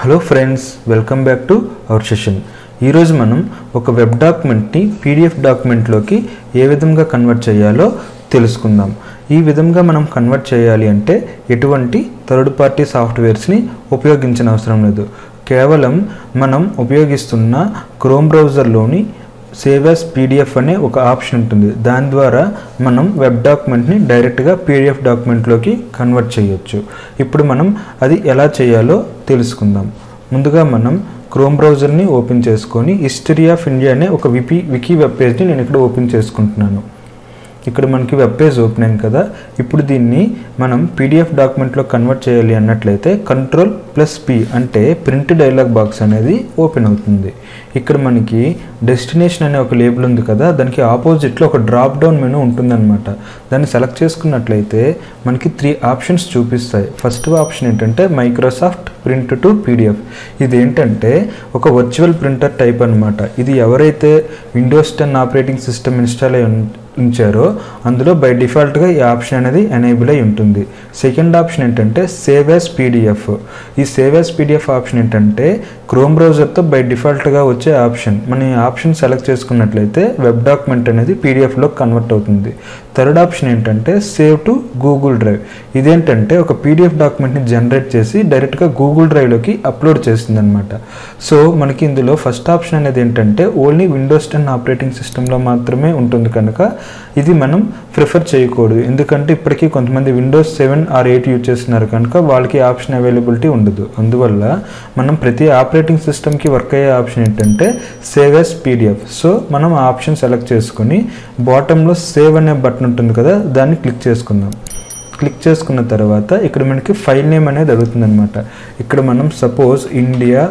Hello friends, welcome back to our session. ఈరోజు మనం ఒక వెబ్ డాక్యుమెంట్ని పీడిఎఫ్ డాక్యుమెంట్లోకి ఏ విధంగా కన్వర్ట్ చేయాలో తెలుసుకుందాం. ఈ విధంగా మనం కన్వర్ట్ చేయాలి అంటే ఎటువంటి థర్డ్ పార్టీ సాఫ్ట్వేర్స్ని ఉపయోగించిన అవసరం లేదు. కేవలం మనం ఉపయోగిస్తున్న క్రోమ్ బ్రౌజర్లోని సేవ్ యాజ్ పీడిఎఫ్ అనే ఒక ఆప్షన్ ఉంటుంది. దాని ద్వారా మనం వెబ్ డాక్యుమెంట్ని డైరెక్ట్గా పీడిఎఫ్ డాక్యుమెంట్లోకి కన్వర్ట్ చేయొచ్చు. ఇప్పుడు మనం అది ఎలా చేయాలో తెలుసుకుందాం. ముందుగా మనం క్రోమ్ బ్రౌజర్ని ఓపెన్ చేసుకొని హిస్టరీ ఆఫ్ ఇండియా అనే ఒక వికీ వెబ్ పేజ్ని నేను ఇక్కడ ఓపెన్ చేసుకుంటున్నాను. ఇక్కడ మనకి వెబ్ పేజ్ ఓపెన్ అయింది కదా. ఇప్పుడు దీన్ని మనం పీడిఎఫ్ డాక్యుమెంట్లో కన్వర్ట్ చేయాలి అన్నట్లయితే Ctrl+P అంటే ప్రింట్ డైలాగ్ బాక్స్ అనేది ఓపెన్ అవుతుంది. ఇక్కడ మనకి డెస్టినేషన్ అనే ఒక లేబుల్ ఉంది కదా, దానికి ఆపోజిట్లో ఒక డ్రాప్ డౌన్ మెనూ ఉంటుందన్నమాట. దాన్ని సెలెక్ట్ చేసుకున్నట్లయితే మనకి 3 ఆప్షన్స్ చూపిస్తాయి. ఫస్ట్ ఆప్షన్ ఏంటంటే మైక్రోసాఫ్ట్ ప్రింట్ టు పీడిఎఫ్. ఇది ఏంటంటే ఒక వర్చువల్ ప్రింటర్ టైప్ అనమాట. ఇది ఎవరైతే విండోస్ 10 ఆపరేటింగ్ సిస్టమ్ ఇన్స్టాల్ అయి ఉంచారో అందులో బై డిఫాల్ట్గా ఈ ఆప్షన్ అనేది ఎనేబుల్ అయి ఉంటుంది. సెకండ్ ఆప్షన్ ఏంటంటే సేవ్ యాజ్ పీడిఎఫ్. ఈ సేవ్ యాజ్ పీడిఎఫ్ ఆప్షన్ ఏంటంటే క్రోమ్ బ్రౌజర్తో బై డిఫాల్ట్గా వచ్చే ఆప్షన్. మనం ఈ ఆప్షన్ సెలెక్ట్ చేసుకున్నట్లయితే వెబ్ డాక్యుమెంట్ అనేది పీడిఎఫ్లో కన్వర్ట్ అవుతుంది. థర్డ్ ఆప్షన్ ఏంటంటే సేవ్ టు గూగుల్ డ్రైవ్. ఇదేంటంటే ఒక పీడిఎఫ్ డాక్యుమెంట్ని జనరేట్ చేసి డైరెక్ట్గా గూగుల్ డ్రైవ్లోకి అప్లోడ్ చేస్తుంది అనమాట. సో మనకి ఇందులో ఫస్ట్ ఆప్షన్ అనేది ఏంటంటే ఓన్లీ విండోస్ 10 ఆపరేటింగ్ సిస్టంలో మాత్రమే ఉంటుంది కనుక ఇది మనం ప్రిఫర్ చేయకూడదు. ఎందుకంటే ఇప్పటికీ కొంతమంది విండోస్ 7 ఆర్ 8 యూజ్ చేస్తున్నారు కనుక వాళ్ళకి ఆప్షన్ అవైలబిలిటీ ఉండదు. అందువల్ల మనం ప్రతి ఆపరేటింగ్ సిస్టమ్కి వర్క్ అయ్యే ఆప్షన్ ఏంటంటే సేవ్ యాజ్ పీడిఎఫ్. సో మనం ఆ ఆప్షన్ సెలెక్ట్ చేసుకుని బాటంలో సేవ్ అనే బటన్ ఉంటుంది కదా, దాన్ని క్లిక్ చేసుకుందాం. క్లిక్ చేసుకున్న తర్వాత ఇక్కడ మనకి ఫైల్ నేమ్ అనేది అడుగుతుంది అనమాట. ఇక్కడ మనం సపోజ్ ఇండియా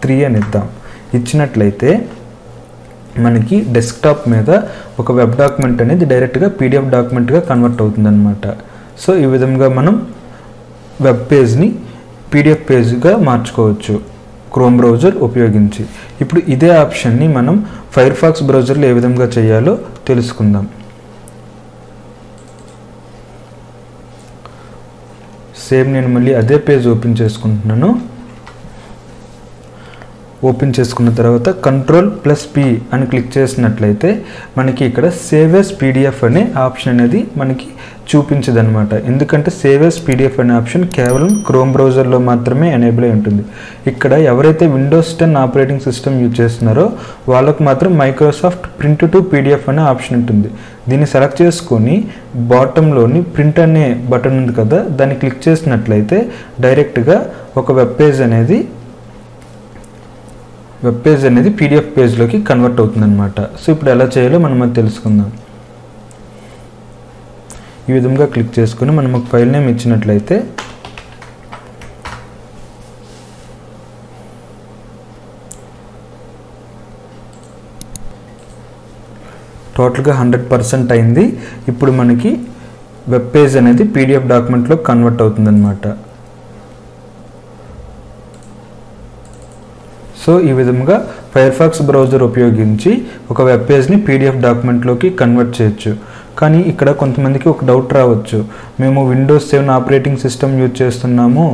3 అని ఇద్దాం. ఇచ్చినట్లయితే మనకి డెస్క్టాప్ మీద ఒక వెబ్ డాక్యుమెంట్ అనేది డైరెక్ట్గా పీడిఎఫ్ డాక్యుమెంట్గా కన్వర్ట్ అవుతుంది అనమాట. సో ఈ విధంగా మనం వెబ్ పేజ్ని పీడిఎఫ్ పేజ్గా మార్చుకోవచ్చు క్రోమ్ బ్రౌజర్ ఉపయోగించి. ఇప్పుడు ఇదే ఆప్షన్ని మనం ఫైర్ ఫాక్స్ బ్రౌజర్లో ఏ విధంగా చేయాలో తెలుసుకుందాం. సేమ్ నేను మళ్ళీ అదే పేజ్ ఓపెన్ చేసుకుంటున్నాను. ఓపెన్ చేసుకున్న తర్వాత Ctrl+P అని క్లిక్ చేసినట్లయితే మనకి ఇక్కడ సేవ్ యాజ్ పీడిఎఫ్ అనే ఆప్షన్ అనేది మనకి చూపించదు అనమాట. ఎందుకంటే సేవ్ యాజ్ పీడిఎఫ్ అనే ఆప్షన్ కేవలం క్రోమ్ బ్రౌజర్లో మాత్రమే ఎనేబుల్ అయి ఉంటుంది. ఇక్కడ ఎవరైతే విండోస్ 10 ఆపరేటింగ్ సిస్టమ్ యూజ్ చేస్తున్నారో వాళ్ళకు మాత్రం మైక్రోసాఫ్ట్ ప్రింట్ టు పీడిఎఫ్ అనే ఆప్షన్ ఉంటుంది. దీన్ని సెలెక్ట్ చేసుకొని బాటంలోని ప్రింట్ అనే బటన్ ఉంది కదా, దాన్ని క్లిక్ చేసినట్లయితే డైరెక్ట్గా ఒక వెబ్ పేజ్ అనేది పీడిఎఫ్ పేజ్లోకి కన్వర్ట్ అవుతుందన్నమాట. సో ఇప్పుడు ఎలా చేయాలో మనం అది తెలుసుకుందాం. ఈ విధంగా క్లిక్ చేసుకుని మనం ఒక ఫైల్ నేమ్ ఇచ్చినట్లయితే టోటల్గా 100% అయింది. ఇప్పుడు మనకి వెబ్ పేజ్ అనేది పీడిఎఫ్ డాక్యుమెంట్లో కన్వర్ట్ అవుతుందన్నమాట. సో ఈ విధంగా ఫైర్ ఫాక్స్ బ్రౌజర్ ఉపయోగించి ఒక వెబ్ పేజ్ని పీడిఎఫ్ డాక్యుమెంట్లోకి కన్వర్ట్ చేయొచ్చు. కానీ ఇక్కడ కొంతమందికి ఒక డౌట్ రావచ్చు, మేము విండోస్ 7 ఆపరేటింగ్ సిస్టమ్ యూజ్ చేస్తున్నాము,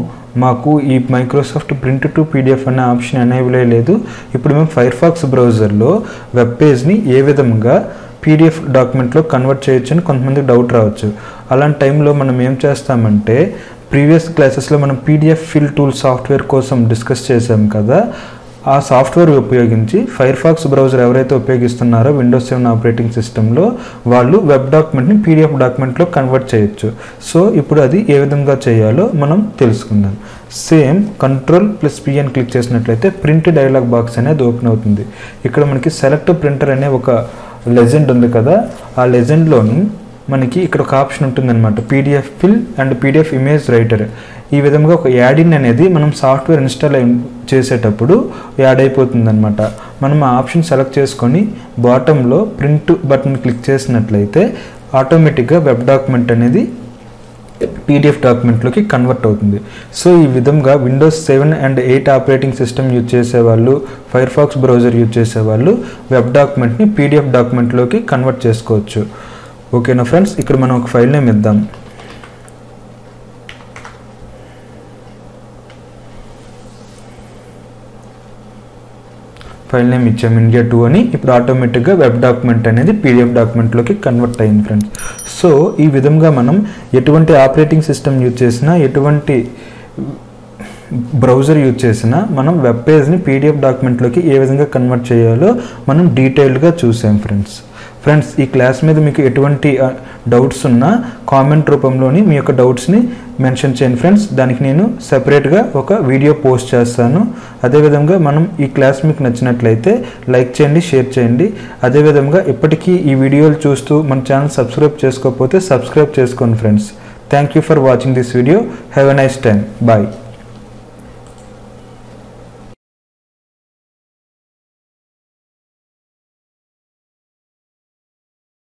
మాకు ఈ మైక్రోసాఫ్ట్ ప్రింట్ టు పీడిఎఫ్ అనే ఆప్షన్ ఎనేబుల్ అయ్యలేదు. ఇప్పుడు మేము ఫైర్ ఫాక్స్ బ్రౌజర్లో వెబ్ పేజ్ని ఏ విధంగా పీడిఎఫ్ డాక్యుమెంట్లో కన్వర్ట్ చేయొచ్చు అని కొంతమందికి డౌట్ రావచ్చు. అలాంటి టైంలో మనం ఏం చేస్తామంటే ప్రీవియస్ క్లాసెస్లో మనం పీడిఎఫ్ ఫిల్ టూల్ సాఫ్ట్వేర్ కోసం డిస్కస్ చేసాం కదా, ఆ సాఫ్ట్వేర్ ఉపయోగించి ఫైర్ ఫాక్స్ బ్రౌజర్ ఎవరైతే ఉపయోగిస్తున్నారో విండోస్ 7 ఆపరేటింగ్ సిస్టంలో వాళ్ళు వెబ్ డాక్యుమెంట్ని పీడిఎఫ్ డాక్యుమెంట్లో కన్వర్ట్ చేయొచ్చు. సో ఇప్పుడు అది ఏ విధంగా చేయాలో మనం తెలుసుకుందాం. సేమ్ Ctrl+P అని క్లిక్ చేసినట్లయితే ప్రింట్ డైలాగ్ బాక్స్ అనేది ఓపెన్ అవుతుంది. ఇక్కడ మనకి సెలెక్ట్ ప్రింటర్ అనే ఒక లెజెండ్ ఉంది కదా, ఆ లెజెండ్లోని మనకి ఇక్కడ ఒక ఆప్షన్ ఉంటుందన్నమాట, PDF fill and PDF image writer. ఈ విధంగా ఒక యాడ్-ఇన్ అనేది మనం సాఫ్ట్వేర్ ఇన్స్టాల్ చేసేటప్పుడు యాడ్ అయిపోతుంది అనమాట. మనం ఆ ఆప్షన్ సెలెక్ట్ చేసుకొని బాటంలో ప్రింట్ బటన్ క్లిక్ చేసినట్లయితే ఆటోమేటిక్గా వెబ్ డాక్యుమెంట్ అనేది పీడిఎఫ్ డాక్యుమెంట్లోకి కన్వర్ట్ అవుతుంది. సో ఈ విధంగా Windows 7 and 8 operating system use చేసేవాళ్ళు, ఫైర్ ఫాక్స్ బ్రౌజర్ యూజ్ చేసేవాళ్ళు వెబ్ డాక్యుమెంట్ని పీడిఎఫ్ డాక్యుమెంట్లోకి కన్వర్ట్ చేసుకోవచ్చు. ఓకేనా ఫ్రెండ్స్, ఇక్కడ మనం ఒక ఫైల్ నేమ్ ఇద్దాం. ఫైల్ నేమ్ ఇచ్చాము ఇండియా 2 అని. ఇప్పుడు ఆటోమేటిక్గా వెబ్ డాక్యుమెంట్ అనేది పీడిఎఫ్ డాక్యుమెంట్లోకి కన్వర్ట్ అయింది ఫ్రెండ్స్. సో ఈ విధంగా మనం ఎటువంటి ఆపరేటింగ్ సిస్టమ్ యూజ్ చేసినా, ఎటువంటి బ్రౌజర్ యూజ్ చేసినా మనం వెబ్ పేజ్ని పీడిఎఫ్ డాక్యుమెంట్లోకి ఏ విధంగా కన్వర్ట్ చేయాలో మనం డీటెయిల్డ్గా చూసాం ఫ్రెండ్స్. ఈ క్లాస్ మీద మీకు ఎటువంటి డౌట్స్ ఉన్నా కామెంట్ రూపంలోని మీ యొక్క డౌట్స్ని మెన్షన్ చేయండి ఫ్రెండ్స్. దానికి నేను సెపరేట్గా ఒక వీడియో పోస్ట్ చేస్తాను. అదేవిధంగా మనం ఈ క్లాస్ మీకు నచ్చినట్లయితే లైక్ చేయండి, షేర్ చేయండి. అదేవిధంగా ఇప్పటికీ ఈ వీడియోలు చూస్తూ మన ఛానల్ సబ్స్క్రైబ్ చేసుకోకపోతే సబ్స్క్రైబ్ చేసుకోండి friends. Thank you for watching this video. Have a nice time. Bye.